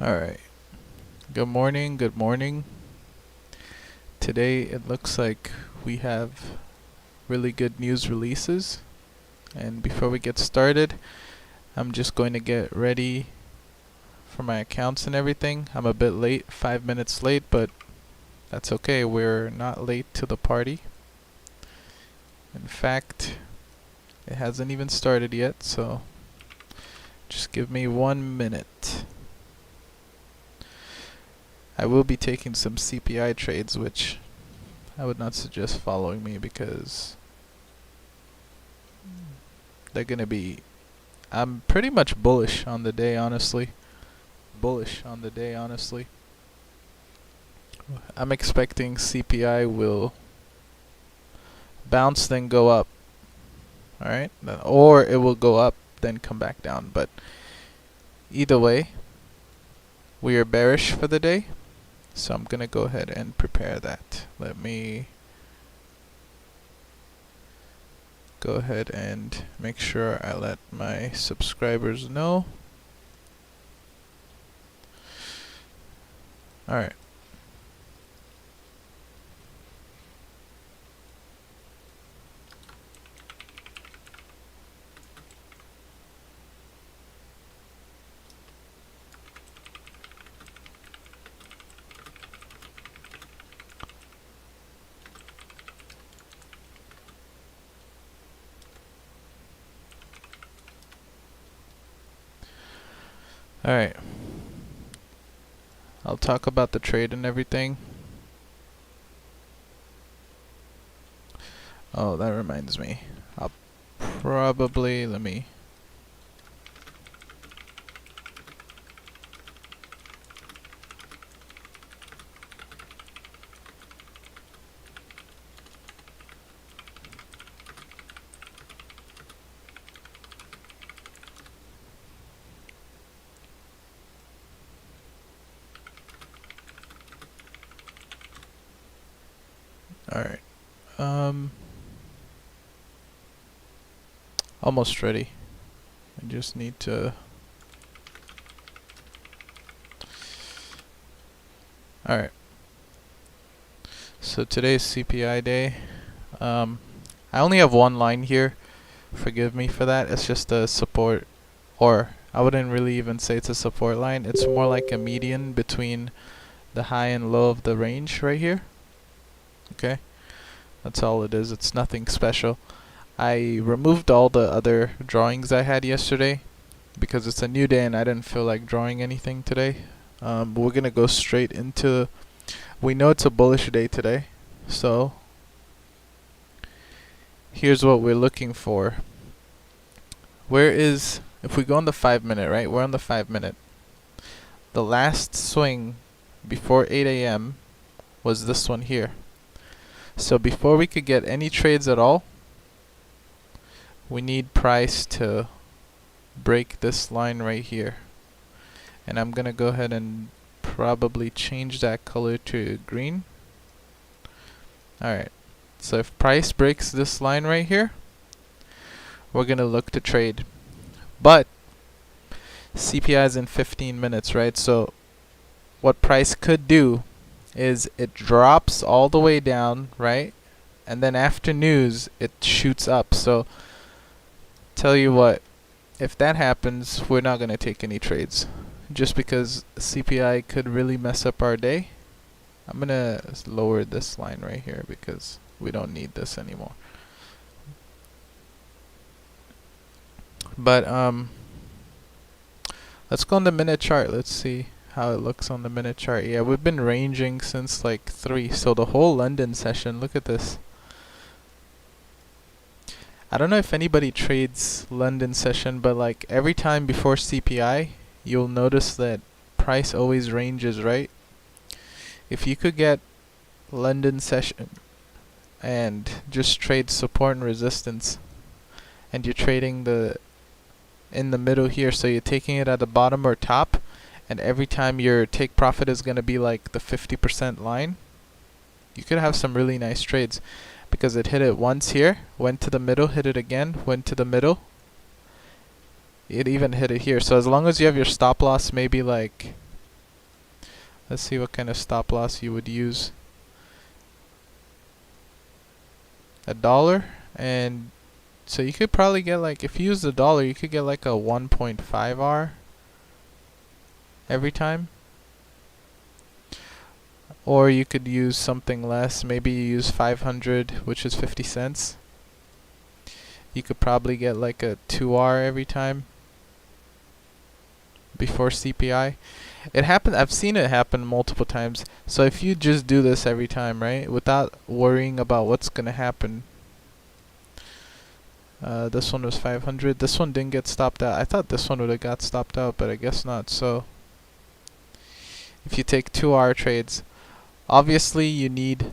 Alright, good morning, good morning. Today it looks like we have really good news releases. And before we get started, I'm just going to get ready for my accounts and everything. I'm a bit late, 5 minutes late, but that's okay. We're not late to the party. In fact, it hasn't even started yet, so just give me 1 minute. I will be taking some CPI trades, which I would not suggest following me because they're going to be... I'm pretty much bullish on the day, honestly. I'm expecting CPI will bounce then go up. Alright? Or it will go up then come back down. But either way, we are bearish for the day. So I'm going to go ahead and prepare that. Let me go ahead and make sure I let my subscribers know. Alright. Alright. I'll talk about the trade and everything. Oh, that reminds me. I'll probably, let me... Alright. Almost ready. I just need to... Alright. So today's CPI day. I only have one line here. Forgive me for that. It's just a support, or I wouldn't really even say it's a support line. It's more like a median between the high and low of the range right here. Okay? That's all it is. It's nothing special. I removed all the other drawings I had yesterday because it's a new day and I didn't feel like drawing anything today. We're gonna go straight into... We know it's a bullish day today, so here's what we're looking for. Where is... If we go on the 5 minute, right? We're on the 5 minute. The last swing before 8 a.m. was this one here. So before we could get any trades at all, we need price to break this line right here. And I'm gonna go ahead and probably change that color to green. Alright, so if price breaks this line right here, we're gonna look to trade. But CPI is in 15 minutes, right? So what price could do is it drops all the way down, right? And then after news, it shoots up. So tell you what, if that happens, we're not going to take any trades. Just because CPI could really mess up our day. I'm going to lower this line right here because we don't need this anymore. But let's go on the minute chart. Let's see how it looks on the minute chart. Yeah, we've been ranging since like 3. So the whole London session, look at this. I don't know if anybody trades London session, but like every time before CPI, you'll notice that price always ranges, right? If you could get London session and just trade support and resistance, and you're trading the in the middle here, so you're taking it at the bottom or top, and every time your take profit is going to be like the 50% line, you could have some really nice trades. Because it hit it once here, went to the middle, hit it again, went to the middle. It even hit it here. So as long as you have your stop loss maybe like Let's see what kind of stop loss you would use. $1, and so you could probably get like, if you use the dollar, you could get like a 1.5 R every time. Or you could use something less. Maybe you use 500, which is 50 cents. You could probably get like a 2R every time before CPI. It happened. I've seen it happen multiple times. So if you just do this every time, right, without worrying about what's gonna happen. This one was 500. This one didn't get stopped out. I thought this one would have got stopped out, but I guess not. So if you take 2R trades, obviously you need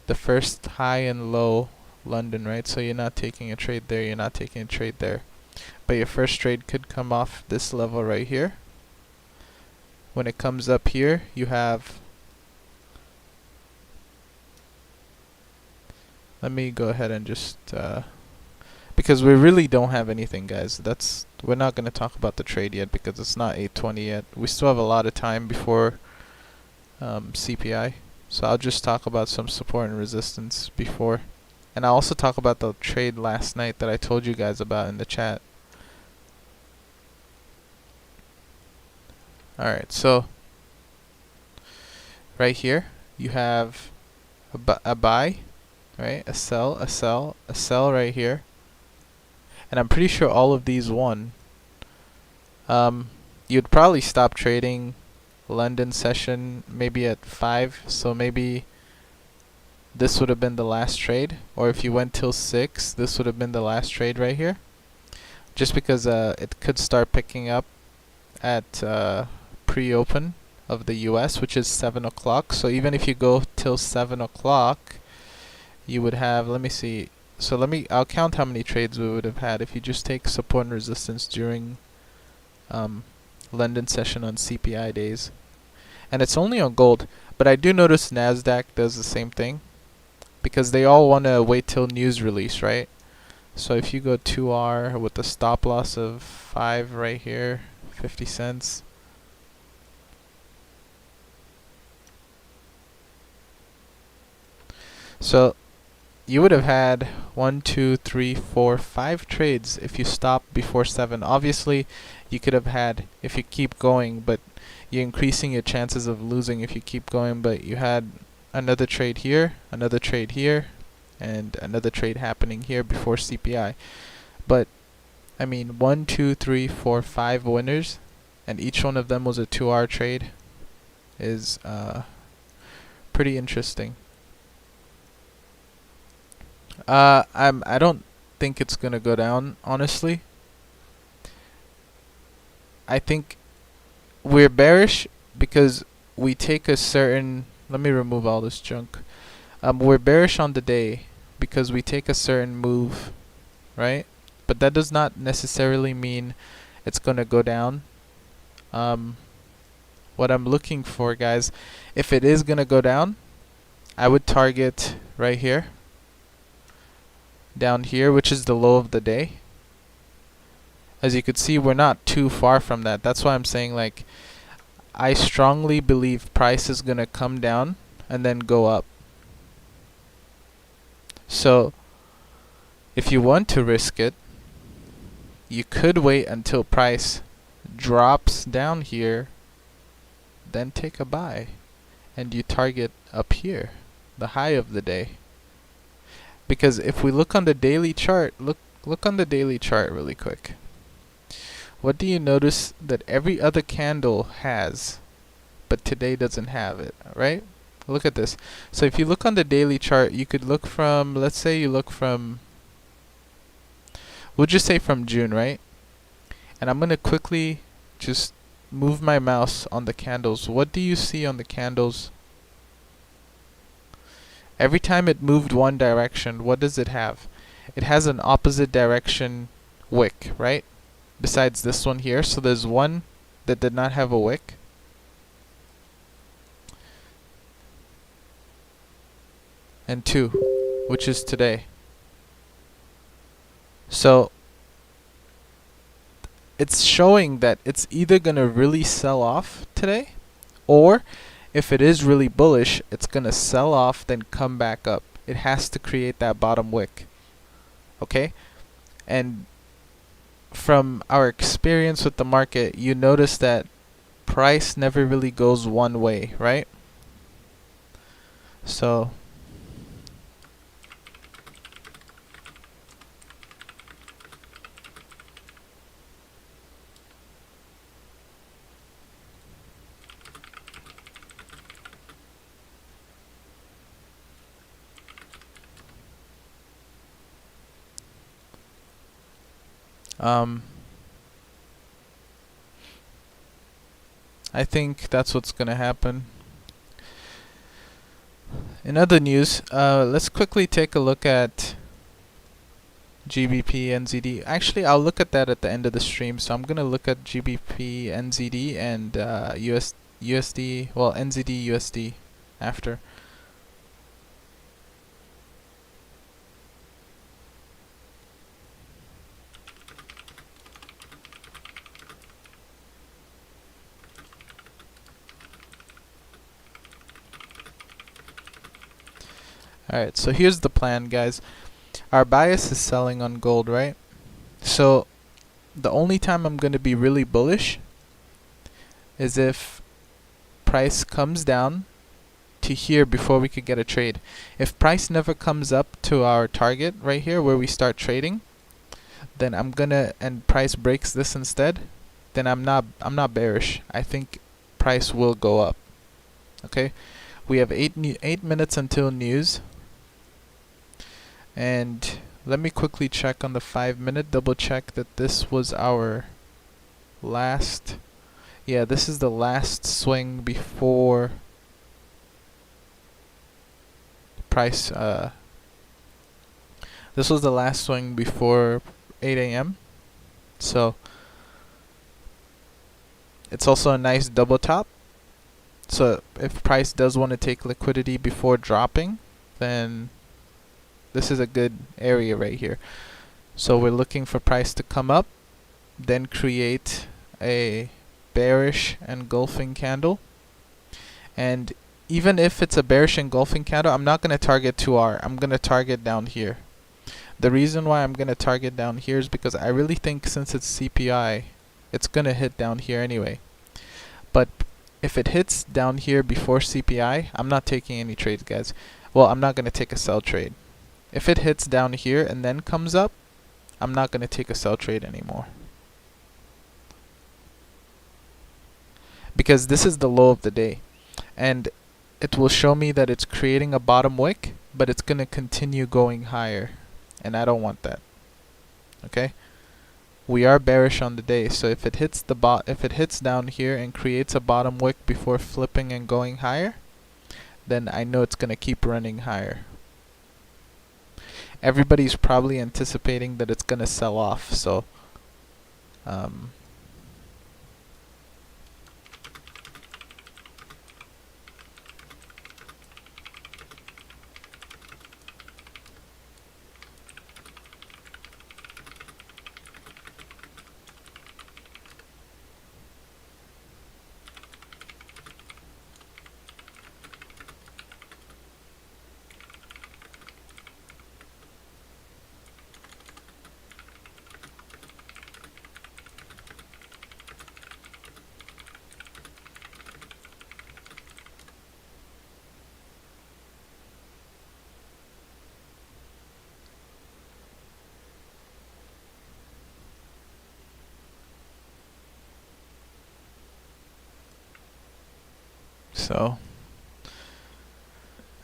the first high and low London, right? So you're not taking a trade there, you're not taking a trade there. But your first trade could come off this level right here. When it comes up here, you have, let me go ahead and just, because we really don't have anything, guys. We're not going to talk about the trade yet because it's not 8:20 yet. We still have a lot of time before CPI. So I'll just talk about some support and resistance before. And I'll also talk about the trade last night that I told you guys about in the chat. Alright, so right here you have a buy, right? A sell, a sell, a sell right here. And I'm pretty sure all of these won. You'd probably stop trading London session maybe at 5, so maybe this would have been the last trade, or if you went till 6, this would have been the last trade right here, just because it could start picking up at pre-open of the US, which is 7 o'clock. So even if you go till 7 o'clock, you would have, let me see, so I'll count how many trades we would have had if you just take support and resistance during London session on CPI days. And it's only on gold, but I do notice NASDAQ does the same thing because they all want to wait till news release, right? So if you go 2R with a stop loss of 5 right here, 50 cents. So you would have had 1, 2, 3, 4, 5 trades if you stop before 7. Obviously, you could have had if you keep going, but you're increasing your chances of losing if you keep going. But you had another trade here, another trade here, and another trade happening here before CPI. But I mean, 1, 2, 3, 4, 5 winners, and each one of them was a 2R trade, is pretty interesting. I don't think it's gonna go down, honestly. I think we're bearish because we take a certain, let me remove all this junk. We're bearish on the day because we take a certain move, right? But that does not necessarily mean it's gonna go down. What I'm looking for, guys, if it is gonna go down, I would target right here, down here, which is the low of the day. As you could see, we're not too far from that. That's why I'm saying, like, I strongly believe price is gonna come down and then go up. So if you want to risk it, you could wait until price drops down here, then take a buy, and you target up here, the high of the day. Because if we look on the daily chart, look on the daily chart really quick. What do you notice that every other candle has, but today doesn't have it, right? Look at this. So if you look on the daily chart, you could look from, let's say you look from, we'll just say from June, right? And I'm going to quickly just move my mouse on the candles. What do you see on the candles? Every time it moved one direction, what does it have? It has an opposite direction wick, right? Besides this one here. So there's one that did not have a wick. And 2, which is today. So it's showing that it's either going to really sell off today, or If it is really bullish, it's gonna sell off, then come back up. It has to create that bottom wick. Okay? And from our experience with the market, you notice that price never really goes one way, right? So I think that's what's gonna happen. In other news, let's quickly take a look at GBP, NZD. Actually, I'll look at that at the end of the stream. So I'm gonna look at GBP, NZD, and USD. Well, NZD, USD after. Alright, so here's the plan, guys. Our bias is selling on gold, right? So the only time I'm going to be really bullish is if price comes down to here before we could get a trade. If price never comes up to our target right here where we start trading, then and price breaks this instead, then I'm not bearish. I think price will go up. Okay? We have 8 minutes until news. And let me quickly check on the 5-minute, double check that this was our last. Yeah, this is the last swing before price. This was the last swing before 8 a.m. So it's also a nice double top. So if price does want to take liquidity before dropping, then this is a good area right here. So we're looking for price to come up, then create a bearish engulfing candle. And even if it's a bearish engulfing candle, I'm not going to target 2R. I'm going to target down here. The reason why I'm going to target down here is because I really think since it's CPI, it's going to hit down here anyway. But if it hits down here before CPI, I'm not taking any trades, guys. Well, I'm not going to take a sell trade. If it hits down here and then comes up, I'm not going to take a sell trade anymore. Because this is the low of the day. And it will show me that it's creating a bottom wick, but it's going to continue going higher. And I don't want that. Okay? We are bearish on the day, so if it hits if it hits down here and creates a bottom wick before flipping and going higher, then I know it's going to keep running higher. Everybody's probably anticipating that it's going to sell off, so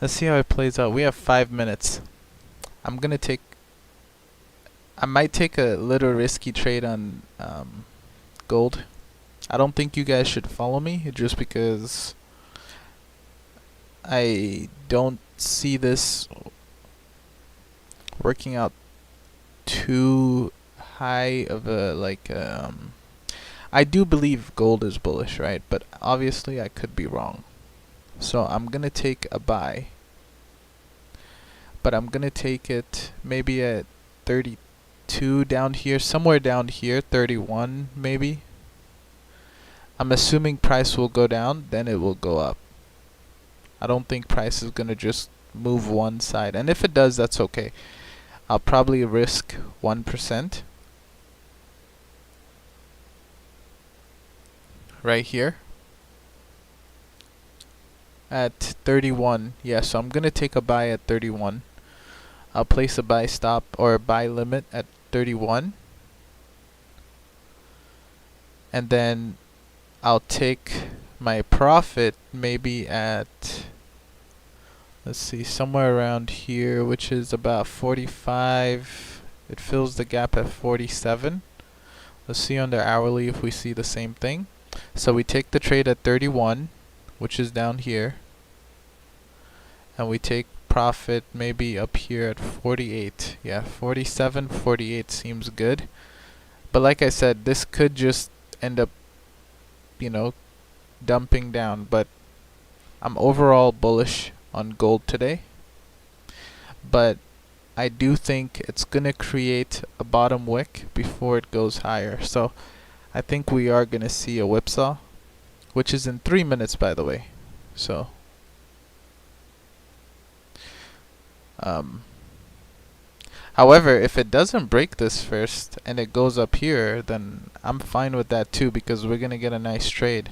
let's see how it plays out. We have 5 minutes. I might take a little risky trade on gold. I don't think you guys should follow me just because I don't see this working out too high of a I do believe gold is bullish, right? But obviously I could be wrong. So I'm going to take a buy. But I'm going to take it maybe at 32 down here, somewhere down here, 31 maybe. I'm assuming price will go down, then it will go up. I don't think price is gonna just move one side, and if it does, that's okay. I'll probably risk 1% right here at 31. Yeah, so I'm gonna take a buy at 31. I'll place a buy stop or a buy limit at 31, and then I'll take my profit maybe at, let's see, somewhere around here, which is about 45. It fills the gap at 47. Let's see on the hourly if we see the same thing. So we take the trade at 31, which is down here, and we take profit maybe up here at 48. Yeah, 47, 48 seems good. But like I said, this could just end up, dumping down. But I'm overall bullish on gold today. But I do think it's gonna create a bottom wick before it goes higher. So I think we are gonna see a whipsaw, which is in 3 minutes, by the way. So however, if it doesn't break this first and it goes up here, then I'm fine with that too, because we're gonna get a nice trade.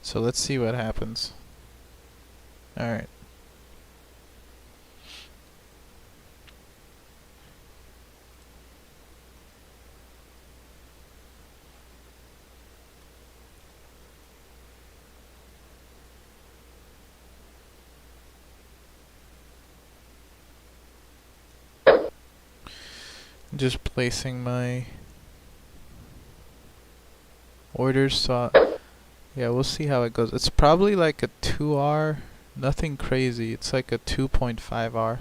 So let's see what happens. Alright. Just placing my orders, so yeah, we'll see how it goes. It's probably like a 2R, nothing crazy. It's like a 2.5R.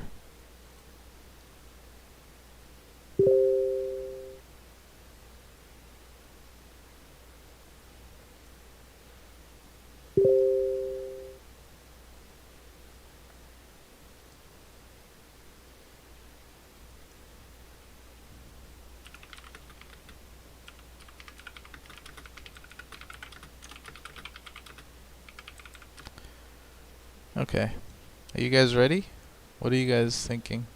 Okay, are you guys ready? What are you guys thinking?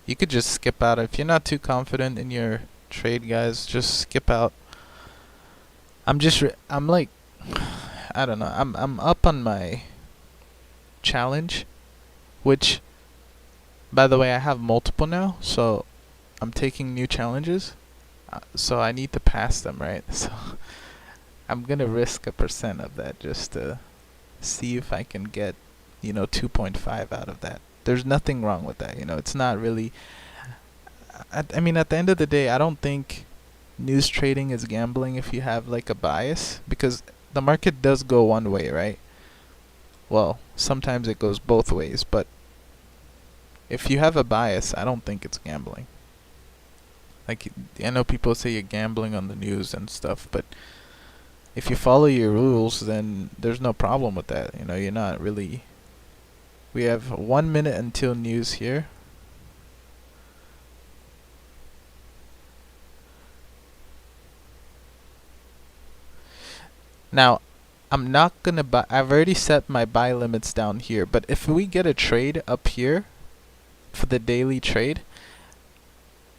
You could just skip out if you're not too confident in your trade, guys. Just skip out. I'm like, I don't know. I'm up on my challenge, which, by the way, I have multiple now, so I'm taking new challenges. So I need to pass them, right? So I'm gonna risk a percent of that just to see if I can get 2.5 out of that. There's nothing wrong with that. It's not really. I mean, at the end of the day, I don't think news trading is gambling if you have like a bias, because the market does go one way, right? Well, sometimes it goes both ways, but if you have a bias, I don't think it's gambling. Like, I know people say you're gambling on the news and stuff, but if you follow your rules, then there's no problem with that. You're not really. We have 1 minute until news here. Now, I'm not gonna buy. I've already set my buy limits down here, but if we get a trade up here for the daily trade,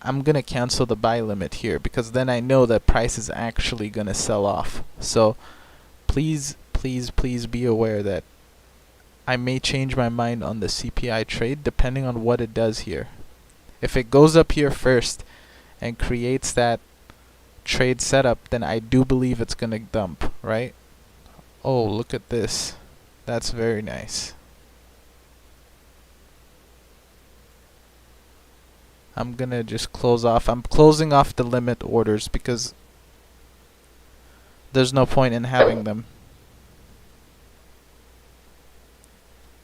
I'm gonna cancel the buy limit here, because then I know that price is actually gonna sell off. So please, please, please be aware that I may change my mind on the CPI trade depending on what it does here. If it goes up here first and creates that trade setup, then I do believe it's gonna dump, right? Oh, look at this. That's very nice. I'm gonna just close off. I'm closing off the limit orders because there's no point in having them.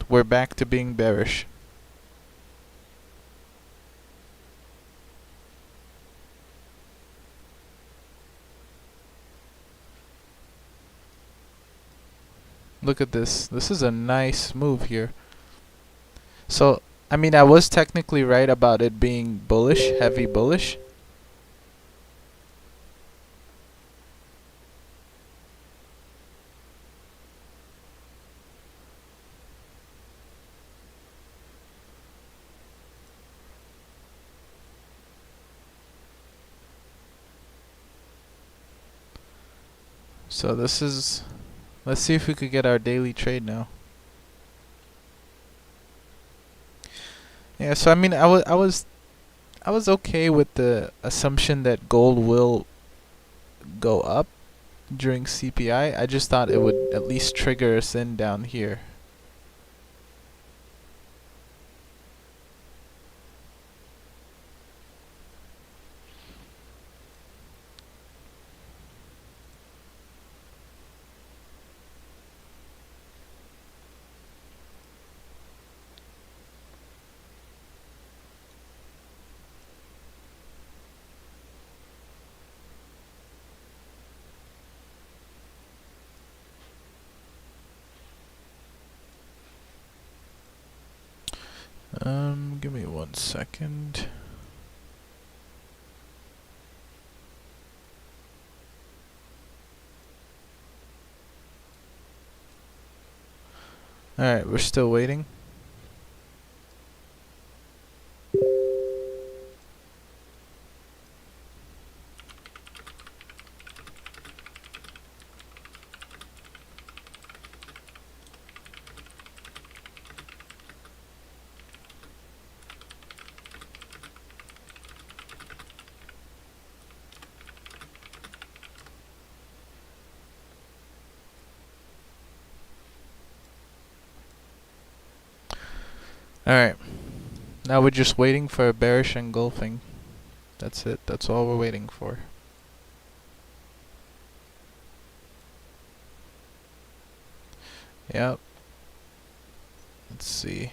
We're back to being bearish. Look at this. This is a nice move here. So, I mean, I was technically right about it being bullish, heavy bullish. So this is, let's see if we could get our daily trade now. Yeah, so I mean, I was okay with the assumption that gold will go up during CPI. I just thought it would at least trigger us in down here. Give me 1 second. Alright, we're still waiting. Alright, now we're just waiting for a bearish engulfing. That's it, that's all we're waiting for. Yep. Let's see.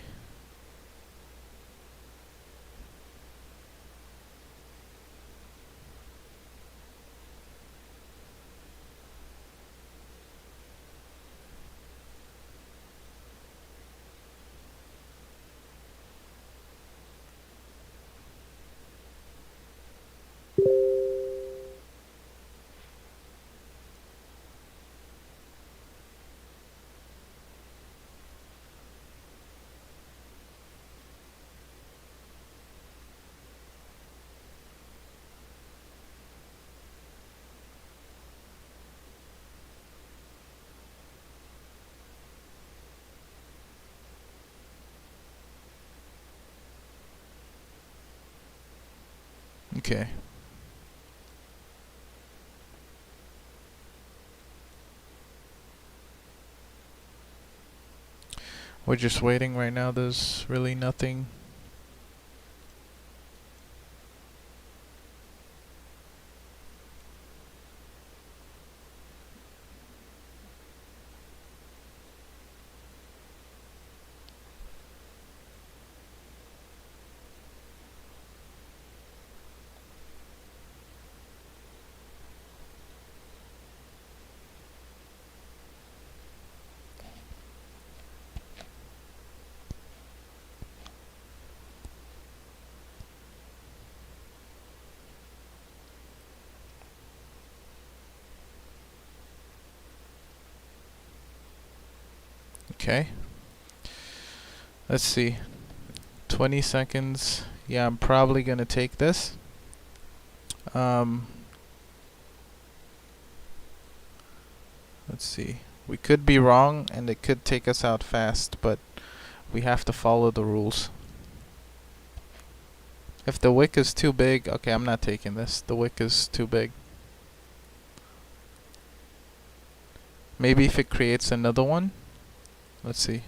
Okay. We're just waiting right now, there's really nothing. Okay. Let's see. 20 seconds. Yeah, I'm probably gonna take this. Let's see. We could be wrong and it could take us out fast, but we have to follow the rules. If the wick is too big, okay, I'm not taking this. The wick is too big. Maybe if it creates another one. Let's see.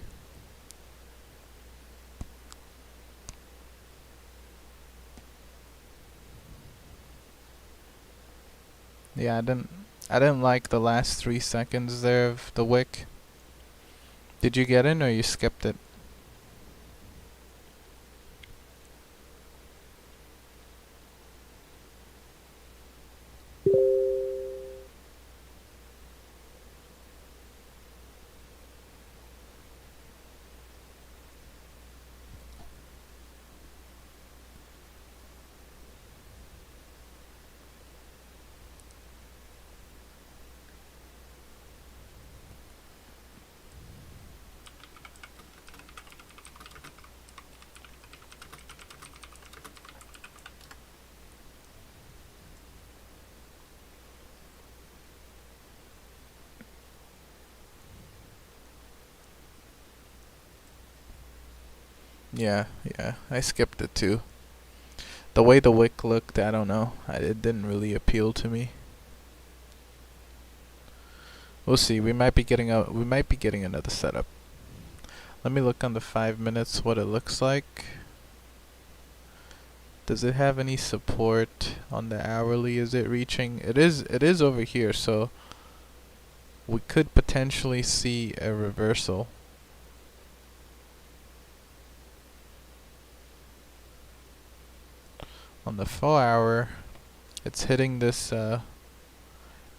Yeah, I didn't like the last 3 seconds there of the wick. Did you get in or you skipped it? Yeah, yeah. I skipped it too. The way the wick looked, I don't know. It didn't really appeal to me. We'll see. We might be getting another setup. Let me look on the 5 minutes what it looks like. Does it have any support on the hourly? Is it reaching? It is over here, so we could potentially see a reversal. On the 4 hour, it's hitting this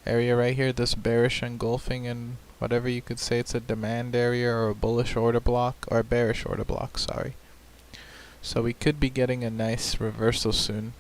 area right here, this bearish engulfing, and whatever you could say, it's a demand area or a bullish order block, or a bearish order block, sorry. So we could be getting a nice reversal soon.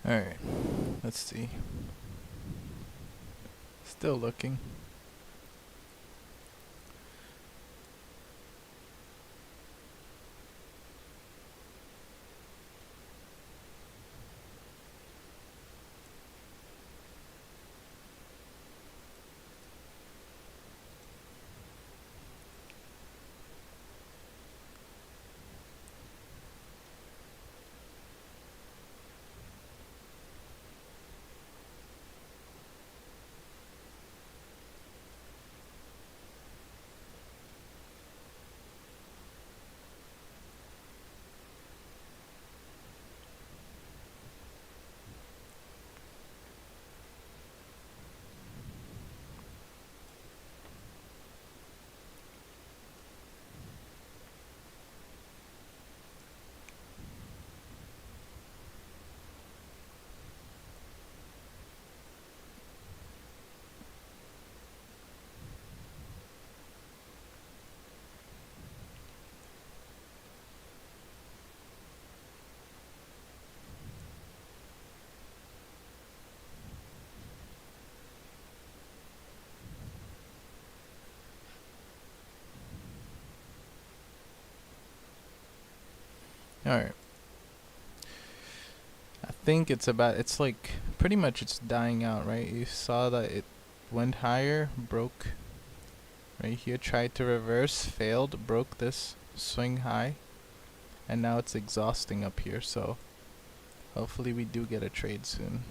Alright, let's see. Still looking. Alright. I think it's like, pretty much it's dying out, right? You saw that it went higher, broke right here, tried to reverse, failed, broke this swing high, and now it's exhausting up here, so hopefully we do get a trade soon.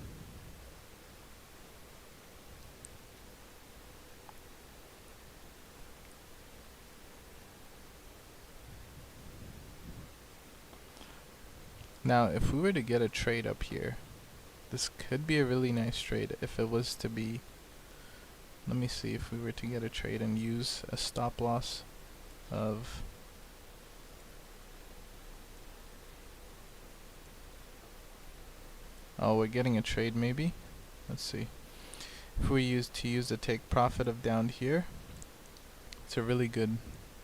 Now, if we were to get a trade up here, this could be a really nice trade if it was to be Let me see if we were to get a trade and use a stop loss of we're getting a trade maybe. Let's see. If we use the take profit of down here, it's a really good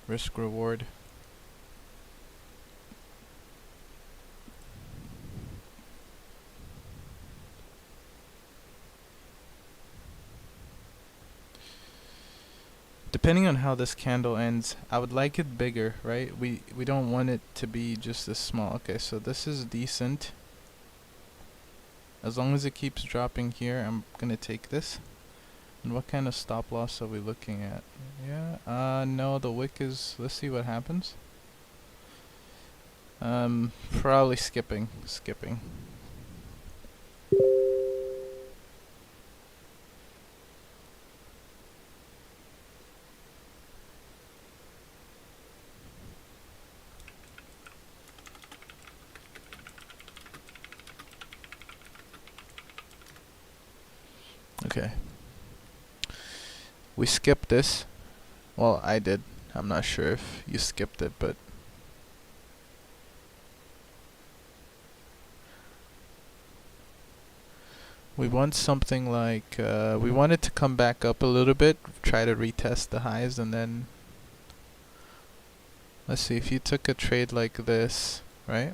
risk reward. Depending on how this candle ends, I would like it bigger, right? We don't want it to be just this small. Okay, so this is decent. As long as it keeps dropping here, I'm gonna take this. And what kind of stop loss are we looking at? Yeah, no, the wick is, let's see what happens. Probably skipping. Okay. We skipped this. Well, I did. I'm not sure if you skipped it, but we want something like, we want it to come back up a little bit, try to retest the highs, and then, let's see, if you took a trade like this, right?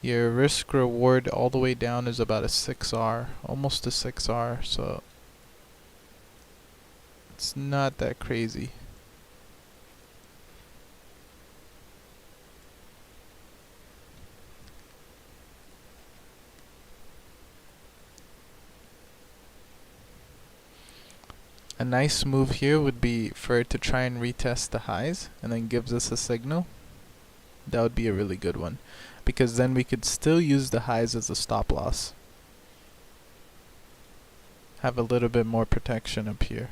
Your risk reward all the way down is about a 6R, almost a 6R, so it's not that crazy. A nice move here would be for it to try and retest the highs and then gives us a signal. That would be a really good one, because then we could still use the highs as a stop loss. Have a little bit more protection up here.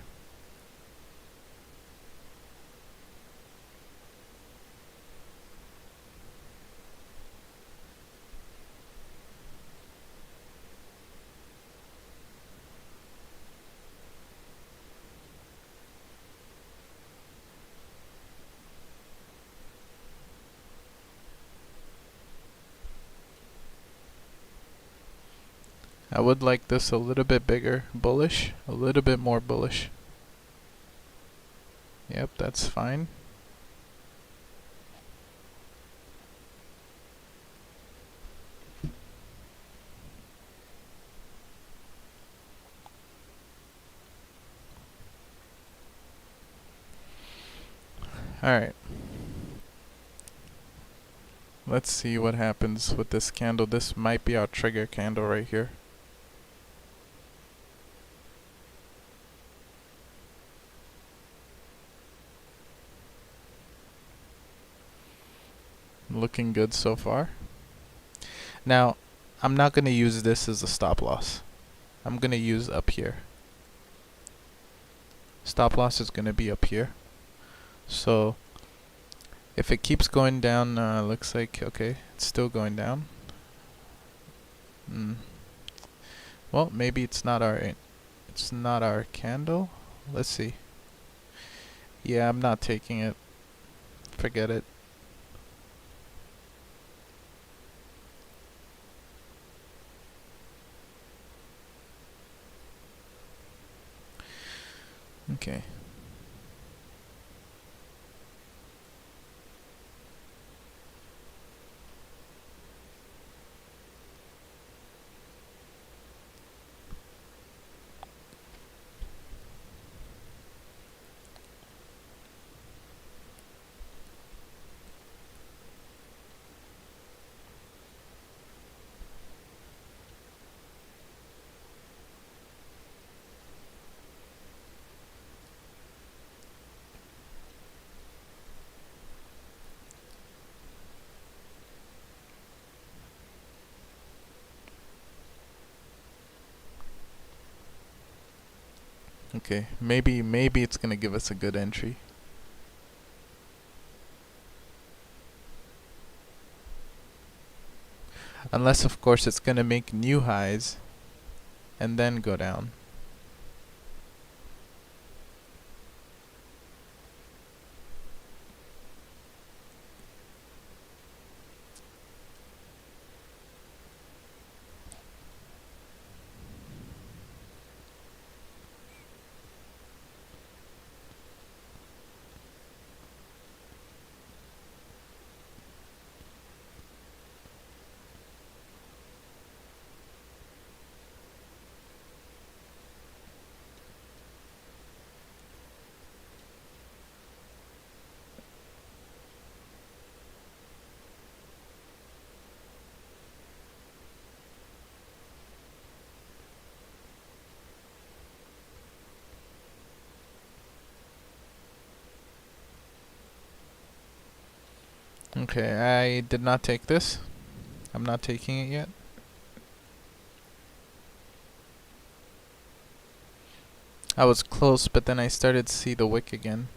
I would like this a little bit bigger, bullish, a little bit more bullish. Yep, that's fine. Alright. Let's see what happens with this candle. This might be our trigger candle right here. Looking good so far. Now, I'm not going to use this as a stop loss. I'm going to use up here. Stop loss is going to be up here. So, if it keeps going down, looks like, okay, it's still going down. Well, maybe it's not our candle. Let's see. Yeah, I'm not taking it. Forget it. Okay. Okay, maybe it's gonna give us a good entry. Unless, of course, it's gonna make new highs and then go down. Okay, I did not take this. I'm not taking it yet. I was close, but then I started to see the wick again.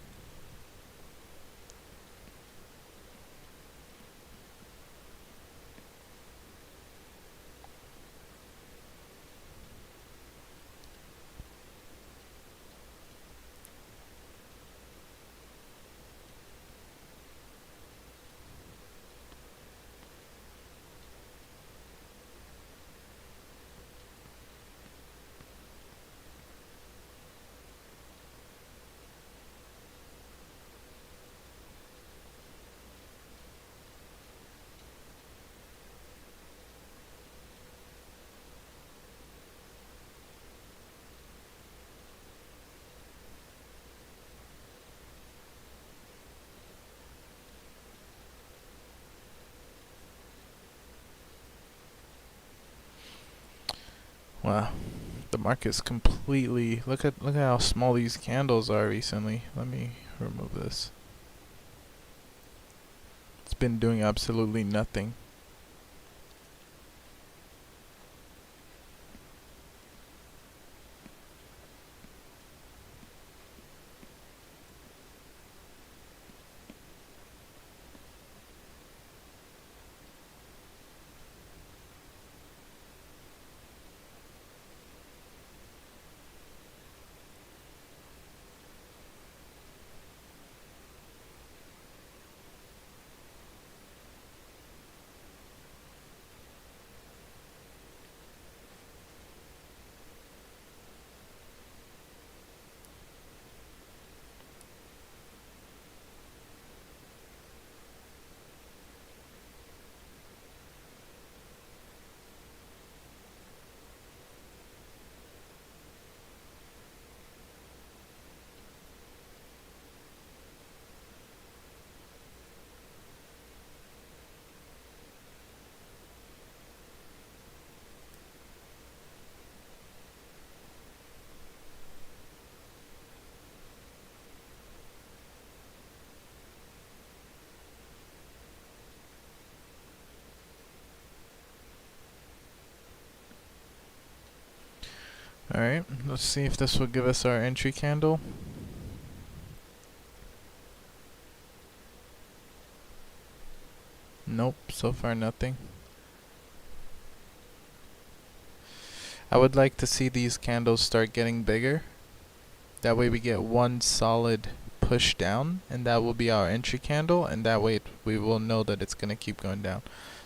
Wow. The market's completely look at how small these candles are recently. Let me remove this. It's been doing absolutely nothing. Alright, let's see if this will give us our entry candle. Nope, so far nothing. I would like to see these candles start getting bigger. That way we get one solid push down, and that will be our entry candle, and that way we will know that it's going to keep going down.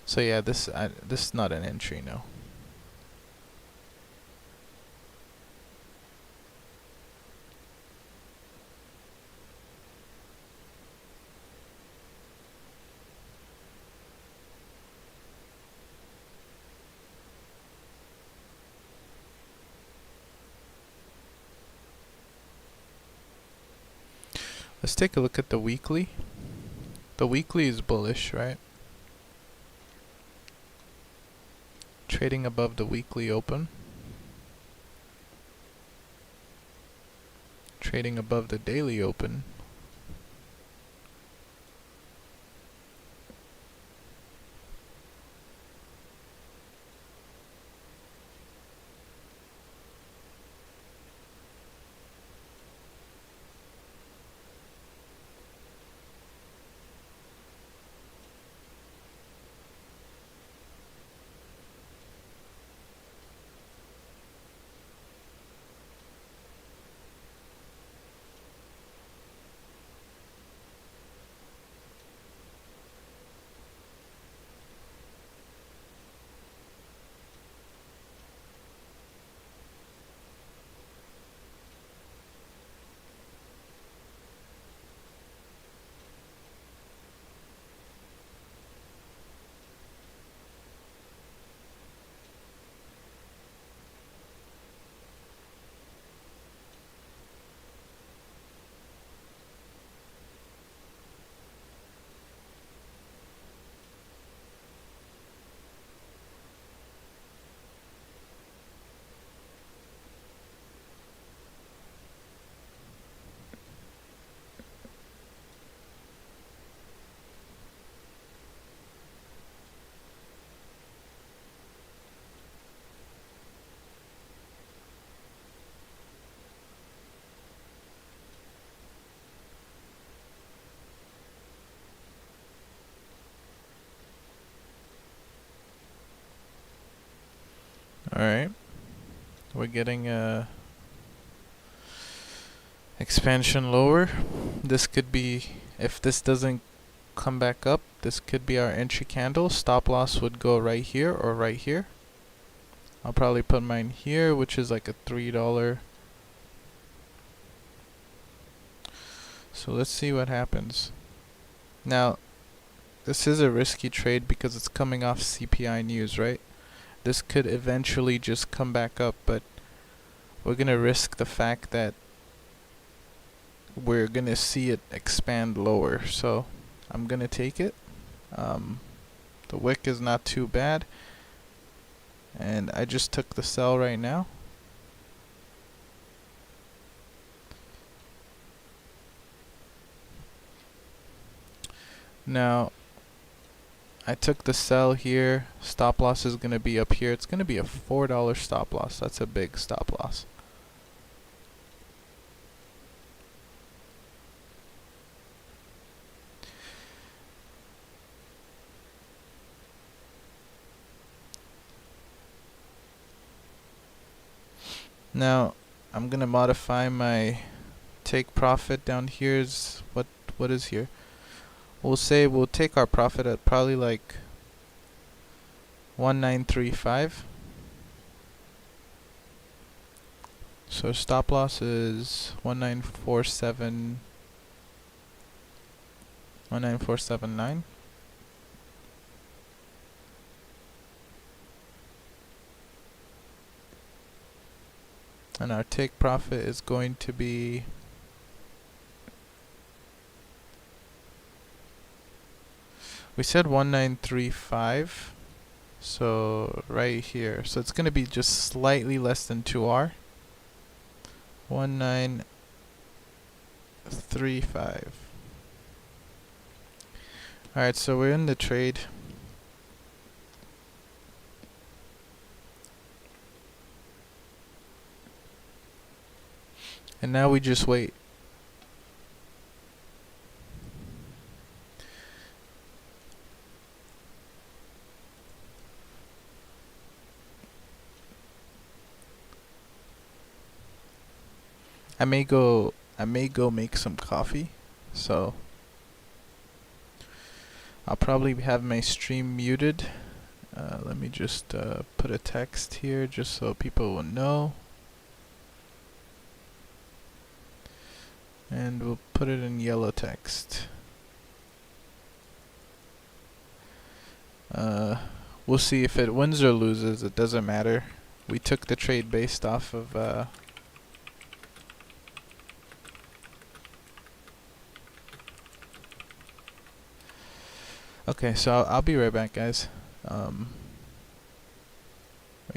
So yeah, this is not an entry, no. Let's take a look at the weekly. The weekly is bullish, right? Trading above the weekly open. Trading above the daily open. Alright. We're getting a expansion lower. This could be, if this doesn't come back up, this could be our entry candle. Stop loss would go right here or right here. I'll probably put mine here, which is like a $3. So let's see what happens. Now, this is a risky trade because it's coming off CPI news, right? This could eventually just come back up, but we're gonna risk the fact that we're gonna see it expand lower. So I'm gonna take it. The wick is not too bad, and I just took the sell right now. Now, I took the sell here. Stop loss is gonna be up here. It's gonna be a $4 stop loss. That's a big stop loss. Now, I'm gonna modify my take profit down here. Is what is here? We'll say we'll take our profit at probably like 1935. So stop loss is 19479. And our take profit is going to be we said 1935, so right here. So it's going to be just slightly less than 2R. 1935. Alright, so we're in the trade. And now we just wait. I may go make some coffee, so I'll probably have my stream muted. Let me just put a text here just so people will know. And we'll put it in yellow text. We'll see if it wins or loses. It doesn't matter. We took the trade based off of okay, so I'll be right back, guys. Right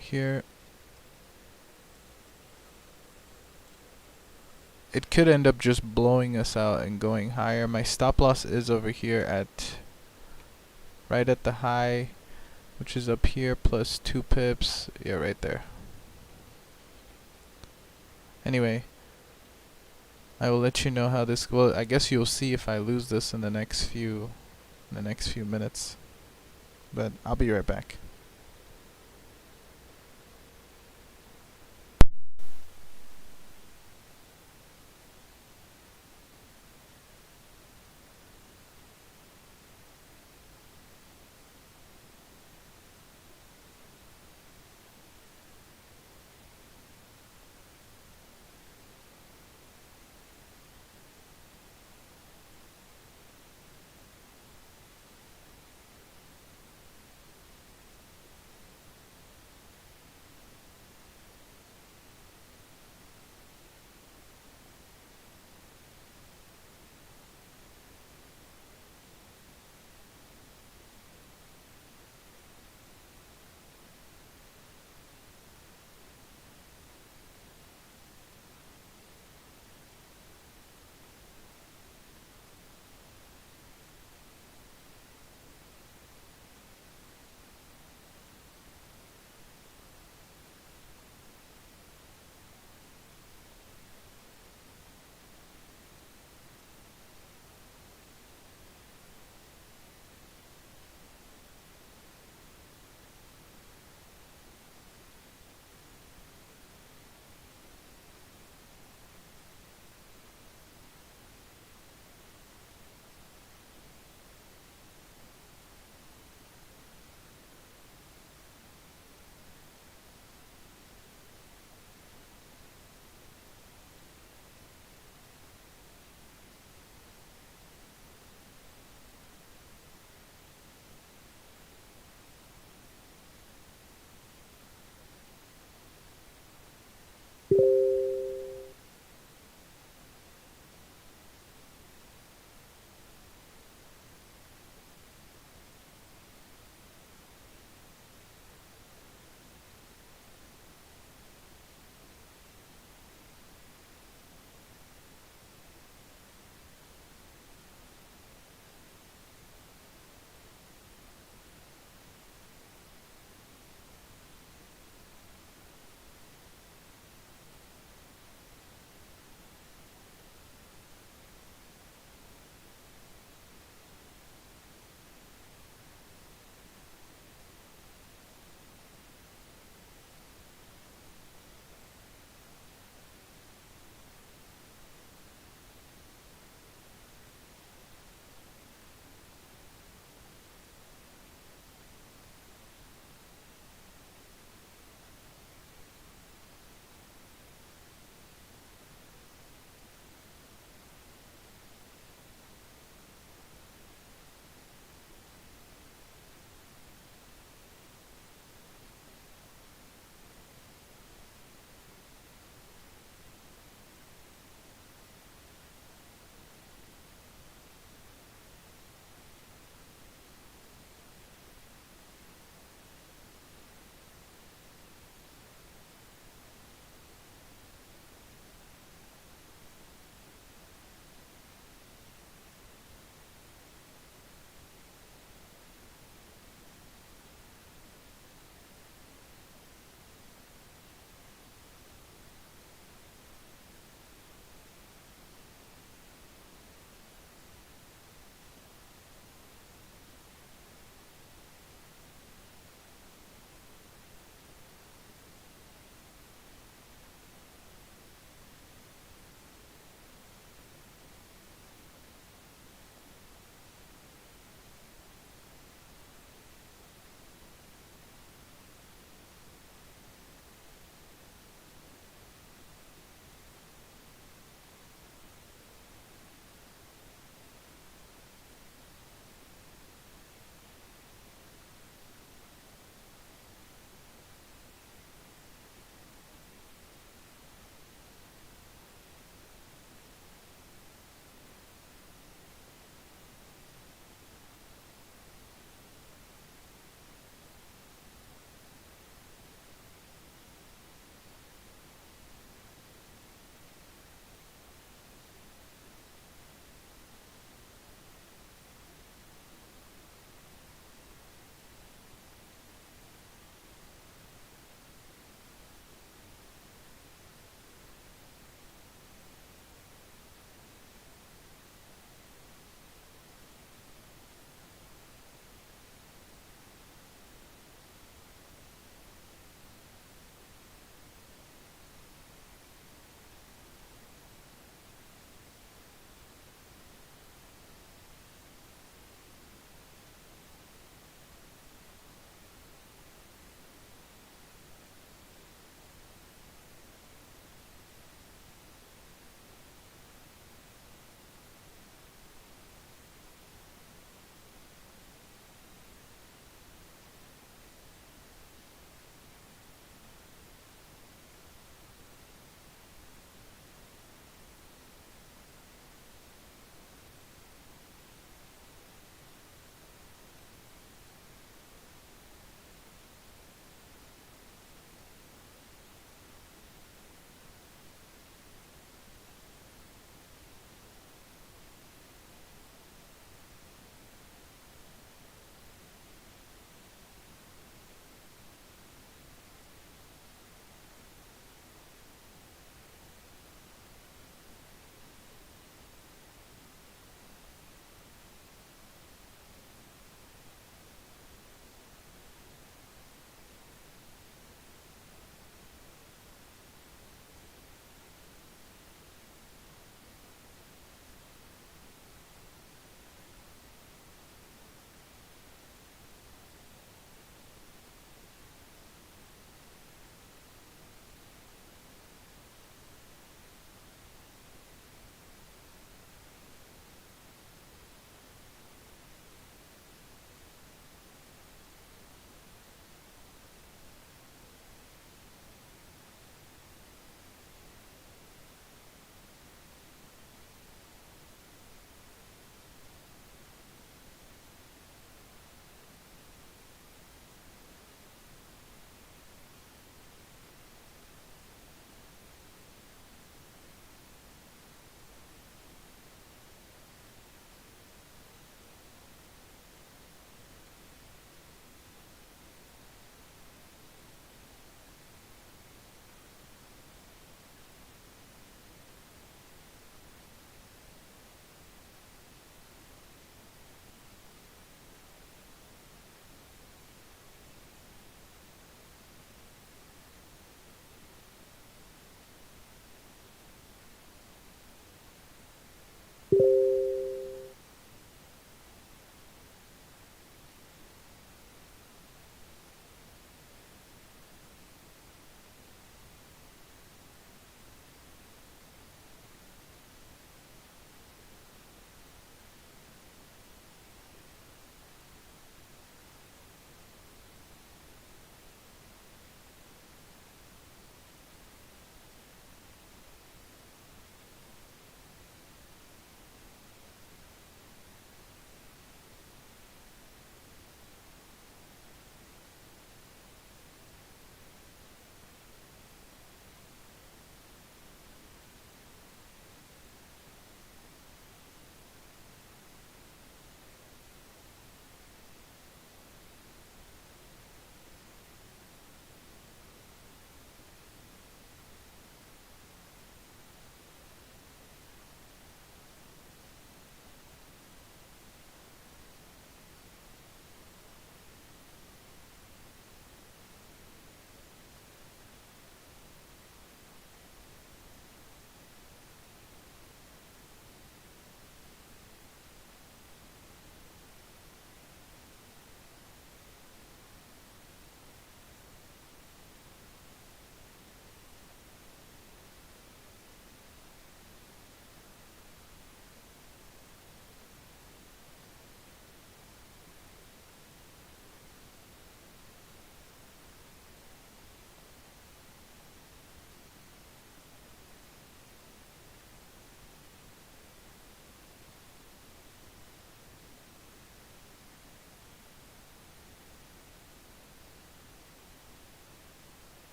here. It could end up just blowing us out and going higher. My stop loss is over here at right at the high, which is up here plus 2 pips. Yeah, right there. Anyway, I will let you know how this. Well, I guess you'll see if I lose this in the next few minutes. But I'll be right back.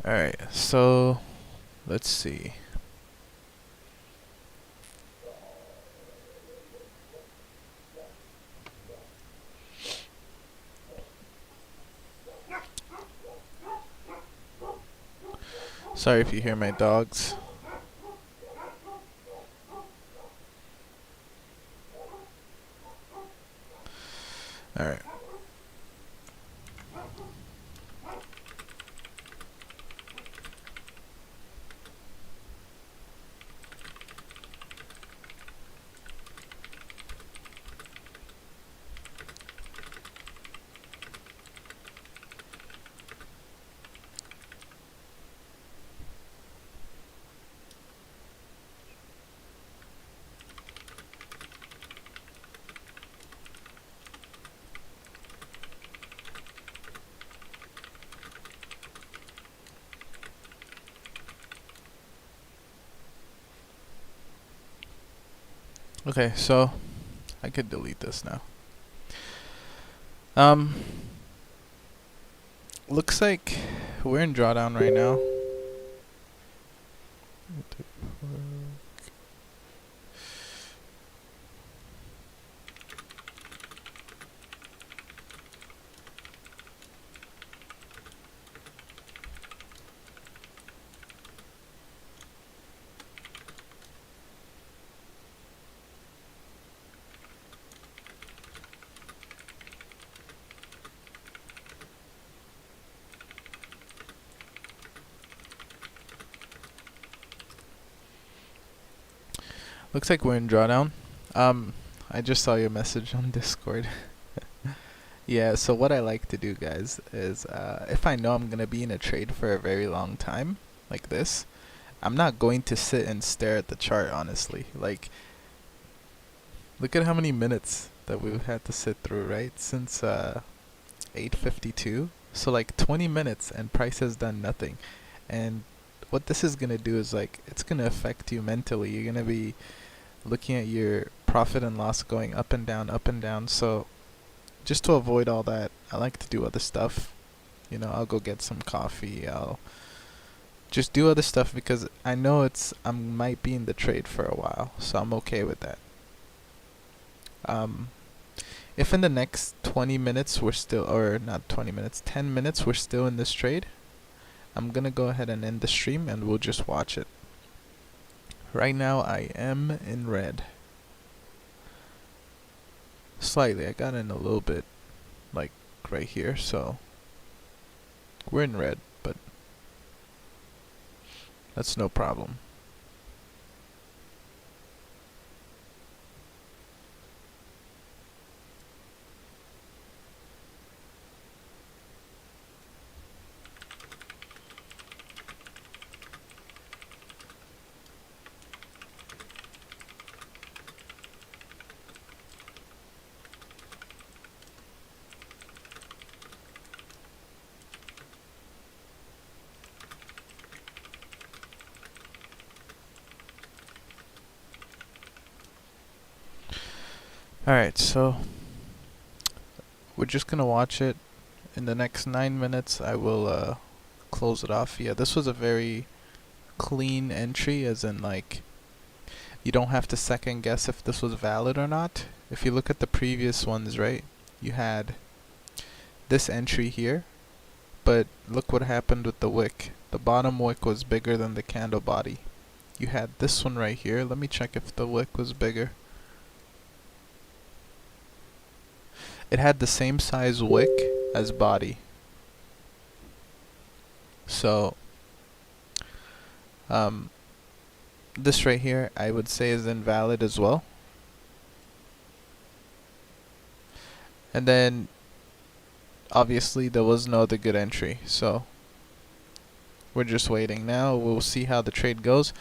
Alright, so let's see. Sorry if you hear my dogs. Alright. Okay, so I could delete this now. Looks like we're in drawdown right now. Looks like we're in drawdown. I just saw your message on Discord. Yeah, so what I like to do, guys, is if I know I'm gonna be in a trade for a very long time, like this, I'm not going to sit and stare at the chart, honestly. Like, look at how many minutes that we've had to sit through, right? Since 8:52. So like 20 minutes and price has done nothing. And what this is gonna do is like, it's gonna affect you mentally. You're gonna be looking at your profit and loss going up and down, up and down. So just to avoid all that, I like to do other stuff. You know, I'll go get some coffee. I'll just do other stuff because I know I might be in the trade for a while, so I'm okay with that. If in the next 20 minutes we're still, or not 20 minutes, 10 minutes we're still in this trade, I'm gonna go ahead and end the stream and we'll just watch it. Right now I am in red. Slightly, I got in a little bit, like right here, so we're in red, but that's no problem. Alright, so we're just gonna watch it. In the next 9 minutes I will close it off. Yeah, this was a very clean entry, as in like you don't have to second guess if this was valid or not. If you look at the previous ones, right, you had this entry here, but look what happened with the wick. The bottom wick was bigger than the candle body. You had this one right here. Let me check if the wick was bigger. It had the same size wick as body. So this right here I would say is invalid as well. And then obviously there was no other good entry, so we're just waiting now. We'll see how the trade goes.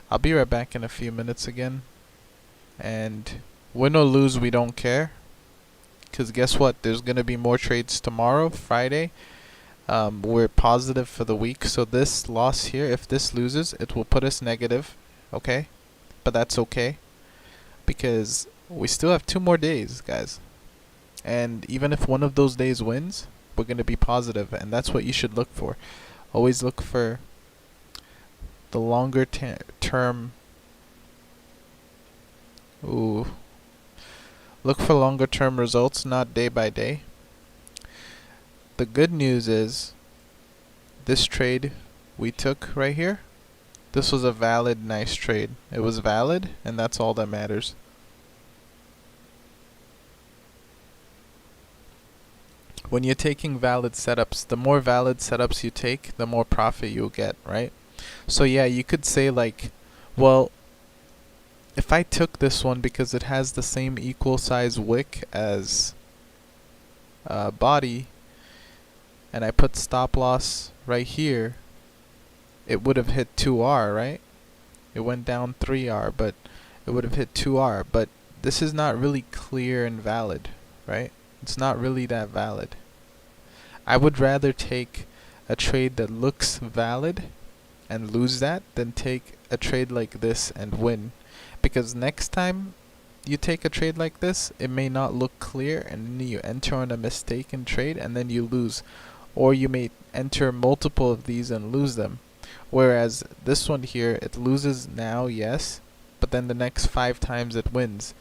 I'll be right back in a few minutes again, and win or lose we don't care, because guess what, there's gonna be more trades tomorrow, Friday. We're positive for the week, so this loss here, if this loses, it will put us negative, okay? But that's okay, because we still have 2 more days, guys. And even if one of those days wins, we're going to be positive, and that's what you should look for. Always look for the longer term. Ooh. Look for longer term results, not day by day. The good news is this trade we took right here, this was a valid, nice trade. It was valid, and that's all that matters. When you're taking valid setups, the more valid setups you take, the more profit you'll get, right? So yeah, you could say like, well, if I took this one because it has the same equal size wick as body, and I put stop loss right here, it would have hit 2R, right? It went down 3R, but it would have hit 2R. But this is not really clear and valid, right? It's not really that valid. I would rather take a trade that looks valid and lose that than take a trade like this and win. Because next time you take a trade like this, it may not look clear, and then you enter on a mistaken trade and then you lose. Or you may enter multiple of these and lose them. Whereas this one here, it loses now, yes, but then the next 5 times it wins.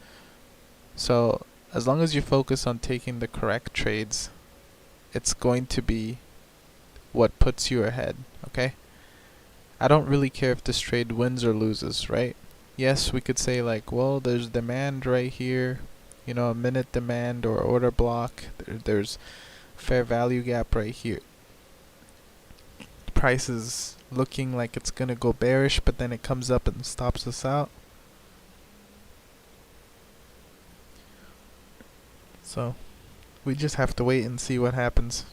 So as long as you focus on taking the correct trades, it's going to be what puts you ahead, okay? I don't really care if this trade wins or loses, right? Yes, we could say like, well, there's demand right here, you know, a minute demand or order block. There's fair value gap right here. Price is looking like it's gonna go bearish, but then it comes up and stops us out. So we just have to wait and see what happens.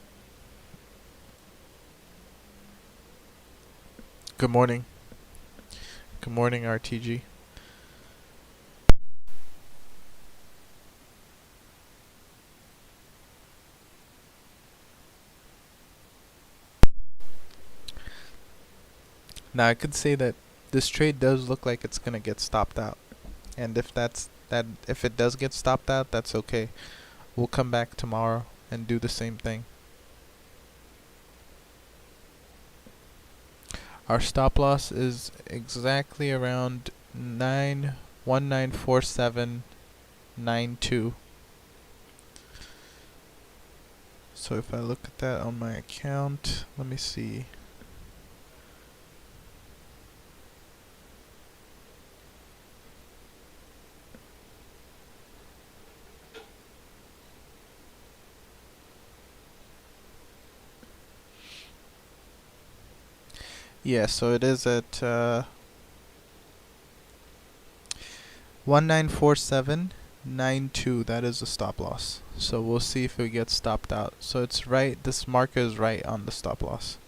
Good morning. Good morning, RTG. Now I could say that this trade does look like it's gonna get stopped out, and if if it does get stopped out, that's okay. We'll come back tomorrow and do the same thing. Our stop loss is exactly around 194792. So if I look at that on my account, let me see. Yeah, so it is at 194792. That is the stop loss. So we'll see if it gets stopped out. So it's right, this marker is right on the stop loss.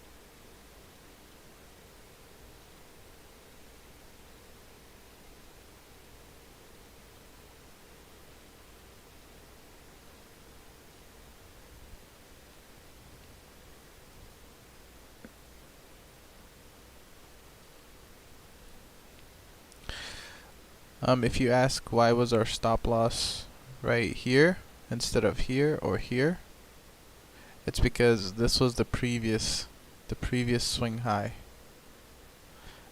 If you ask why was our stop loss right here instead of here or here, it's because this was the previous swing high,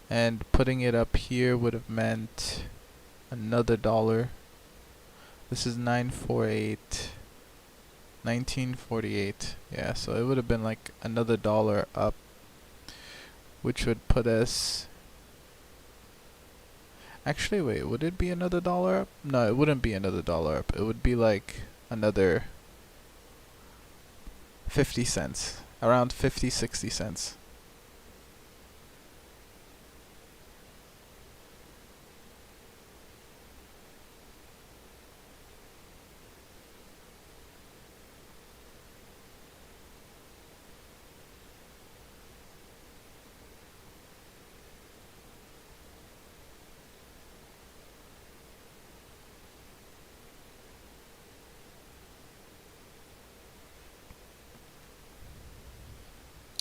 and putting it up here would have meant another dollar. This is 1948. Yeah, so it would have been like another dollar up, which would put us. Actually, wait, would it be another dollar up? No, it wouldn't be another dollar up. It would be like another 50 cents. Around 50, 60 cents.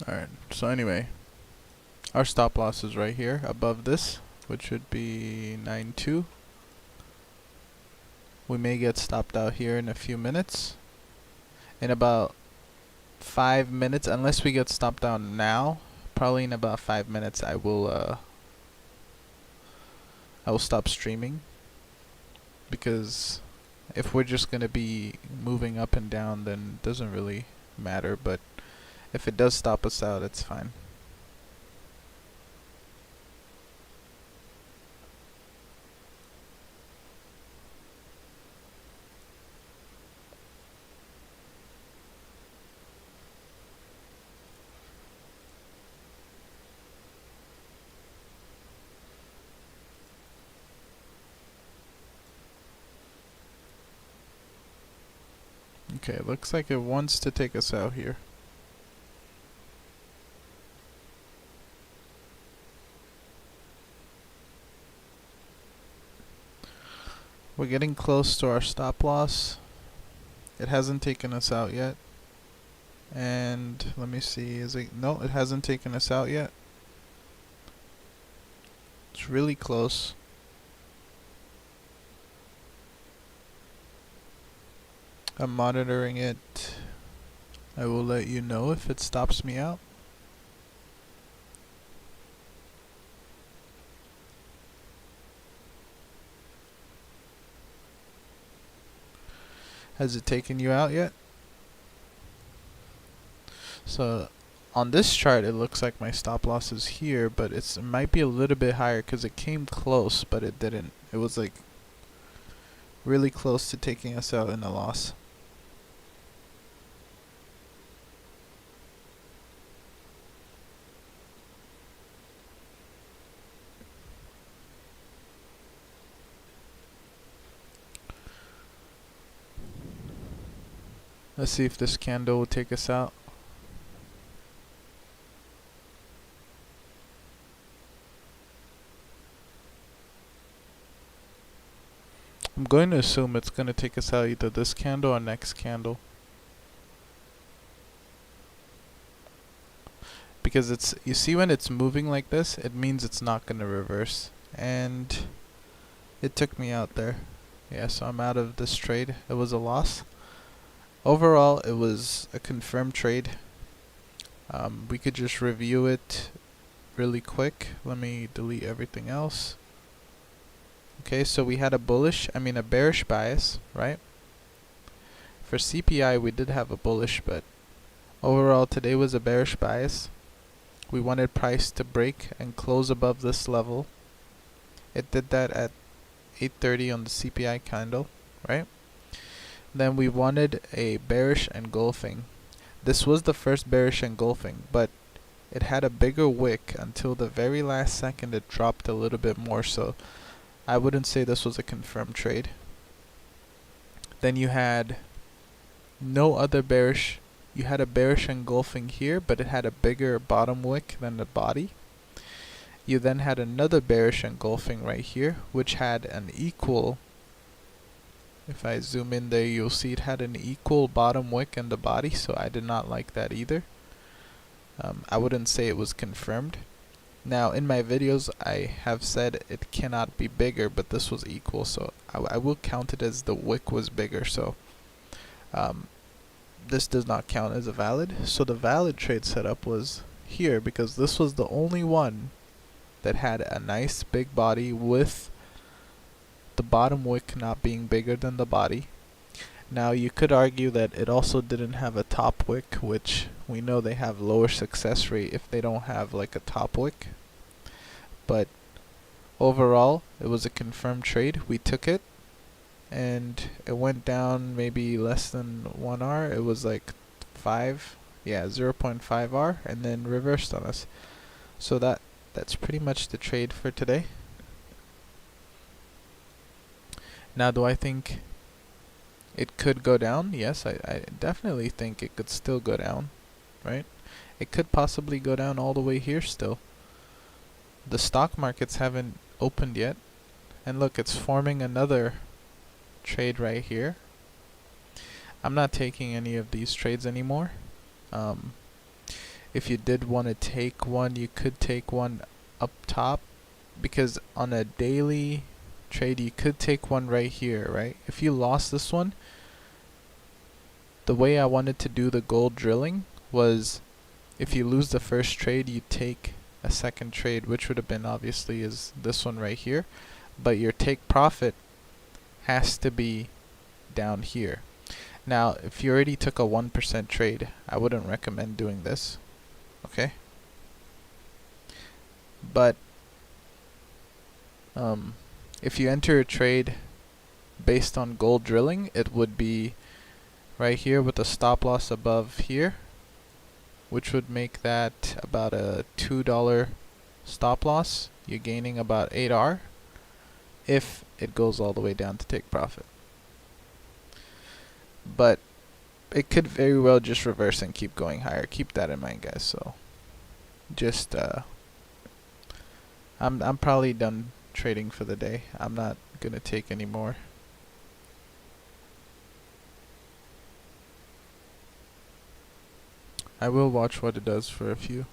Alright, so anyway, our stop loss is right here above this, which would be 9.2. We may get stopped out here in a few minutes. In about 5 minutes, unless we get stopped out now, probably in about 5 minutes I will stop streaming, because if we're just gonna be moving up and down, then it doesn't really matter, but if it does stop us out, it's fine. Okay, looks like it wants to take us out here. We're getting close to our stop loss. It hasn't taken us out yet. And let me see, no, it hasn't taken us out yet. It's really close. I'm monitoring it. I will let you know if it stops me out. Has it taken you out yet? So on this chart it looks like my stop loss is here, but it might be a little bit higher because it came close, but it didn't. It was like really close to taking us out in a loss. Let's see if this candle will take us out. I'm going to assume it's going to take us out either this candle or next candle, because it's, you see, when it's moving like this, it means it's not going to reverse, and it took me out there. Yeah, so I'm out of this trade. It was a loss. Overall, it was a confirmed trade. We could just review it really quick. Let me delete everything else. Okay, so we had a bearish bias, right? For CPI, we did have a bullish, but overall today was a bearish bias. We wanted price to break and close above this level. It did that at 8:30 on the CPI candle, right? Then we wanted a bearish engulfing. This was the first bearish engulfing, but it had a bigger wick until the very last second. It dropped a little bit more, so I wouldn't say this was a confirmed trade. Then you had no other bearish. You had a bearish engulfing here, but it had a bigger bottom wick than the body. You then had another bearish engulfing right here, which had an equal, if I zoom in there, you'll see it had an equal bottom wick in the body, so I did not like that either. I wouldn't say it was confirmed. Now, in my videos, I have said it cannot be bigger, but this was equal, so I will count it as the wick was bigger, so this does not count as a valid. So the valid trade setup was here, because this was the only one that had a nice big body with the bottom wick not being bigger than the body. Now, you could argue that it also didn't have a top wick, which we know they have lower success rate if they don't have like a top wick. But overall, it was a confirmed trade. We took it, and it went down maybe less than 1 R. It was like 0.5 R, and then reversed on us. So that's pretty much the trade for today. Now, do I think it could go down? Yes, I definitely think it could still go down, right? It could possibly go down all the way here still. The stock markets haven't opened yet. And look, it's forming another trade right here. I'm not taking any of these trades anymore. If you did want to take one, you could take one up top, because on a daily trade you could take one right here, right? If you lost this one, the way I wanted to do the gold drilling was, if you lose the first trade, you take a second trade, which would have been obviously is this one right here, but your take profit has to be down here. Now, if you already took a 1% trade, I wouldn't recommend doing this, okay? But if you enter a trade based on gold drilling, it would be right here with a stop loss above here, which would make that about a $2 stop loss. You're gaining about 8R if it goes all the way down to take profit. But it could very well just reverse and keep going higher. Keep that in mind, guys. So just I'm probably done trading for the day. I'm not gonna take any more. I will watch what it does for a few.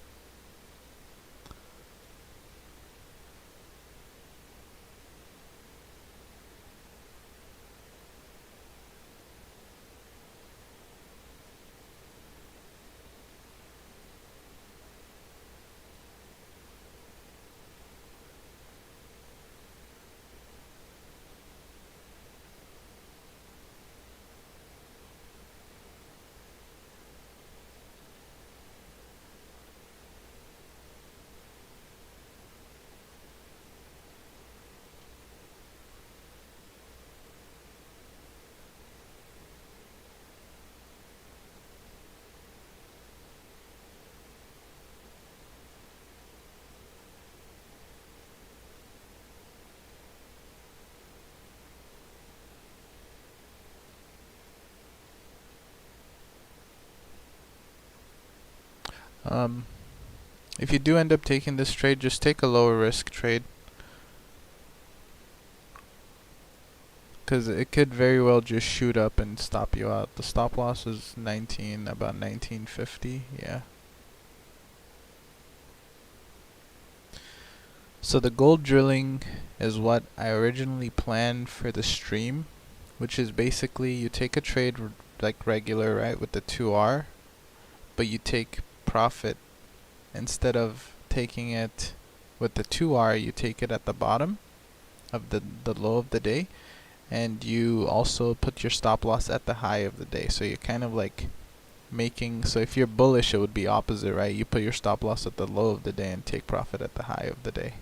If you do end up taking this trade, just take a lower risk trade, because it could very well just shoot up and stop you out. The stop loss is about 1950, yeah. So the gold drilling is what I originally planned for the stream, which is basically you take a trade like regular, right, with the 2R, but you take profit. Instead of taking it with the 2R, you take it at the bottom of the low of the day, and you also put your stop loss at the high of the day. So you're kind of like making, so if you're bullish, it would be opposite, right? You put your stop loss at the low of the day and take profit at the high of the day.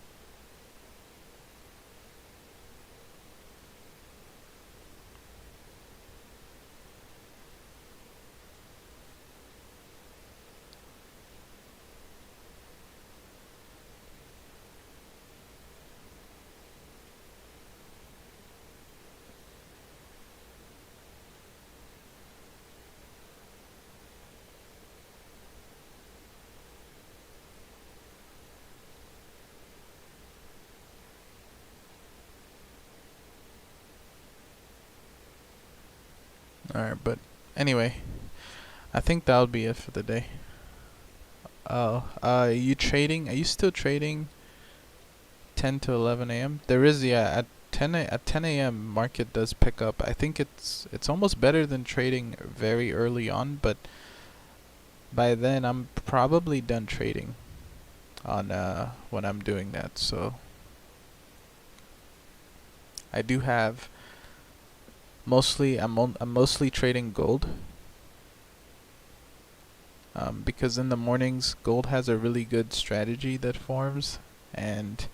Alright, but anyway, I think that'll be it for the day. Are you trading? Are you still trading 10 to 11 a.m.? There is, yeah, at 10 a.m. market does pick up. I think it's almost better than trading very early on, but by then I'm probably done trading on when I'm doing that. So I do have mostly I'm mostly trading gold. Because in the mornings, gold has a really good strategy that forms, and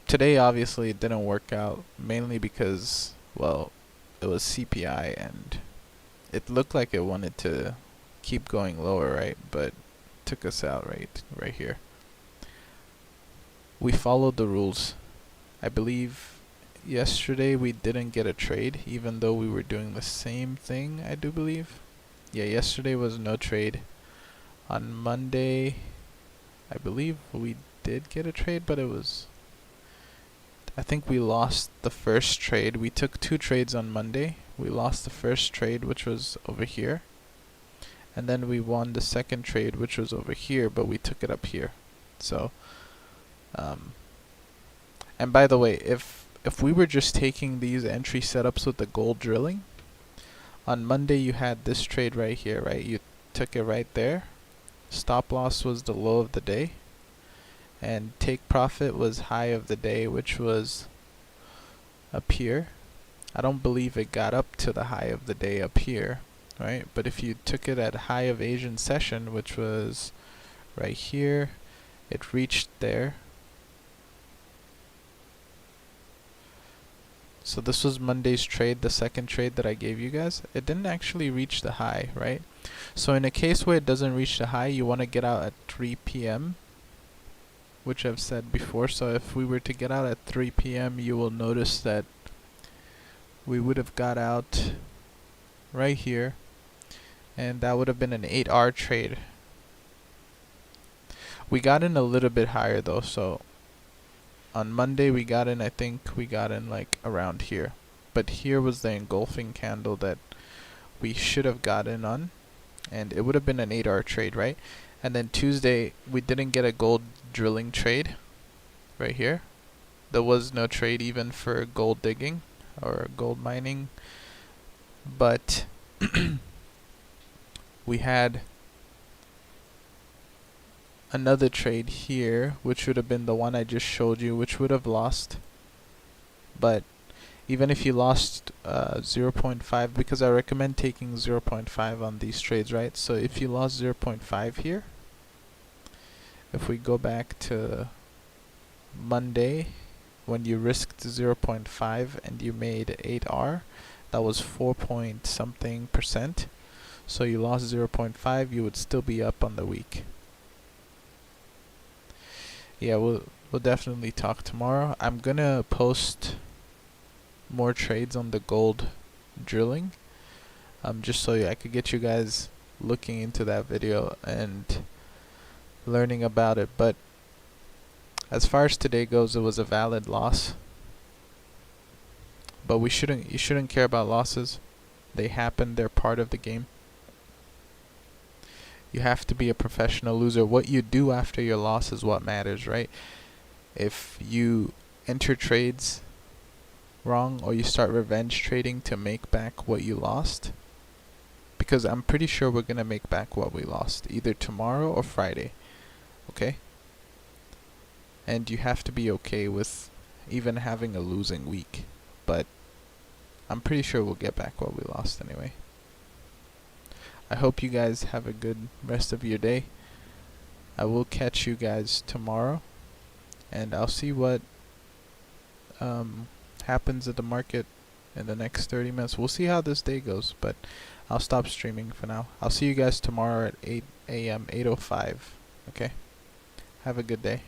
today obviously it didn't work out, mainly because, well, it was CPI and it looked like it wanted to keep going lower, right? But took us out right here. We followed the rules. I believe yesterday we didn't get a trade, even though we were doing the same thing, I do believe. Yeah, yesterday was no trade. On Monday, I believe we did get a trade, but I think we lost the first trade. We took 2 trades on Monday. We lost the first trade, which was over here. And then we won the second trade, which was over here, but we took it up here. So, and by the way, if we were just taking these entry setups with the gold drilling, on Monday you had this trade right here, right? You took it right there. Stop loss was the low of the day, and take profit was high of the day, which was up here. I don't believe it got up to the high of the day up here, right? But if you took it at high of Asian session, which was right here, it reached there. So this was Monday's trade, the second trade that I gave you guys. It didn't actually reach the high, right? So in a case where it doesn't reach the high, you want to get out at 3 p.m., which I've said before. So if we were to get out at 3 p.m., you will notice that we would have got out right here, and that would have been an 8R trade. We got in a little bit higher though, so on Monday we got in, I think we got in like around here. But here was the engulfing candle that we should have gotten on, and it would have been an 8R trade, right? And then Tuesday we didn't get a gold drilling trade right here. There was no trade even for gold digging or gold mining, but we had another trade here, which would have been the one I just showed you, which would have lost. But even if you lost 0.5, because I recommend taking 0.5 on these trades, right? So if you lost 0.5 here, if we go back to Monday, when you risked 0.5 and you made 8R, that was 4 point something %. So you lost 0.5, you would still be up on the week. Yeah, we'll definitely talk tomorrow. I'm gonna post more trades on the gold drilling, just so I could get you guys looking into that video and learning about it. But as far as today goes, it was a valid loss. But you shouldn't care about losses. They happen, they're part of the game. You have to be a professional loser. What you do after your loss is what matters, right? If you enter trades wrong, or you start revenge trading to make back what you lost, because I'm pretty sure we're gonna make back what we lost either tomorrow or Friday, okay? And you have to be okay with even having a losing week, but I'm pretty sure we'll get back what we lost anyway. I hope you guys have a good rest of your day. I will catch you guys tomorrow, and I'll see what happens at the market in the next 30 minutes. We'll see how this day goes, but I'll stop streaming for now. I'll see you guys tomorrow at 8 a.m., 8:05. Okay? Have a good day.